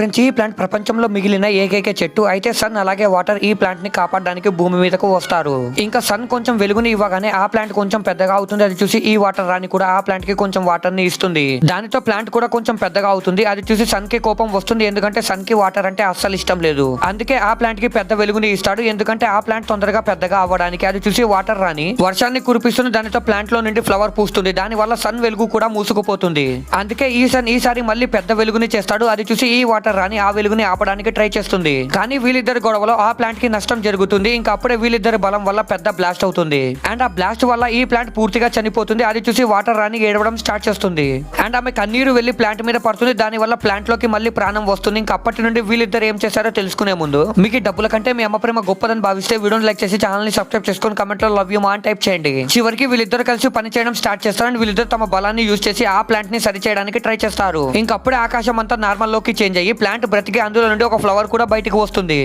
Friends, ఈ plant ప్రపంచంలో మిగిలిన ఏకైక చెట్టు. అయితే సన్ అలాగే వాటర్ ఈ ప్లాంట్ ని కాపాడడానికి భూమి మీదకు వస్తారు. ఇంకా సన్ కొంచెం వెలుగుని ఇవ్వగానే ఆ ప్లాంట్ కొంచెం పెద్దగా అవుతుంది. అది చూసి ఈ వాటర్ రాణి కూడా ఆ ప్లాంట్ కి కొంచెం వాటర్ ని ఇస్తుంది. దానితో ప్లాంట్ కూడా కొంచెం పెద్దగా అవుతుంది. అది చూసి సన్ కి కోపం వస్తుంది, ఎందుకంటే సన్ కి వాటర్ అంటే అస్సలు ఇష్టం లేదు. అందుకే ఆ ప్లాంట్ కి పెద్ద వెలుగుని ఇస్తాడు, ఎందుకంటే ఆ ప్లాంట్ తొందరగా పెద్దగా అవ్వడానికి. అది చూసి వాటర్ రాణి వర్షాన్ని కురిపిస్తుంది. దానితో ప్లాంట్ లో నుండి ఫ్లవర్ పూస్తుంది. దాని వల్ల సన్ వెలుగు కూడా మూసుకుపోతుంది. అందుకే ఈ సన్ ఈసారి మళ్ళీ పెద్ద వెలుగుని చేస్తాడు. అది చూసి ఈ వాటర్ రాణి ఆ వెలుగుని ఆపడానికి ట్రై చేస్తుంది. కానీ వీళ్ళిద్దరి గొడవలో ఆ ప్లాంట్ కి నష్టం జరుగుతుంది. ఇంకా అప్పుడే వీళ్ళిద్దరి బలం వల్ల పెద్ద బ్లాస్ట్ అవుతుంది. అండ్ ఆ బ్లాస్ట్ వల్ల ఈ ప్లాంట్ పూర్తిగా చనిపోతుంది. అది చూసి వాటర్ రాణి ఏడవడం స్టార్ట్ చేస్తుంది. అండ్ ఆమె కన్నీరు వెళ్లి ప్లాంట్ మీద పడుతుంది. దాని వల్ల ప్లాంట్ లోకి మళ్ళీ ప్రాణం వస్తుంది. ఇంకా అప్పటి నుండి వీళ్ళిద్దరు ఏం చేశారో తెలుసుకునే ముందు, మీకు ఈ డబ్బుల కంటే మీ అమ్మ ప్రేమ గొప్పదని భావిస్తే వీడియోని లైక్ చేసి ఛానల్ ని సబ్స్క్రైబ్ చేసుకొని కమెంట్ లో లవ్ యూ మా అని టైప్ చేయండి. చివరికి వీళ్ళిద్దరు కలిసి పని చేయడం స్టార్ట్ చేస్తారు. అండ్ వీళ్ళిద్దరు తమ బలాన్ని యూజ్ చేసి ఆ ప్లాంట్ ని సరి చేయడానికి ట్రై చేస్తారు. ఇంకా అప్పుడే ఆకాశం అంతా నార్మల్ లోకి చేంజ్ అయ్యి ప్లాంట్ బ్రతికి అందులో నుండి ఒక ఫ్లవర్ కూడా బయటకు వస్తుంది.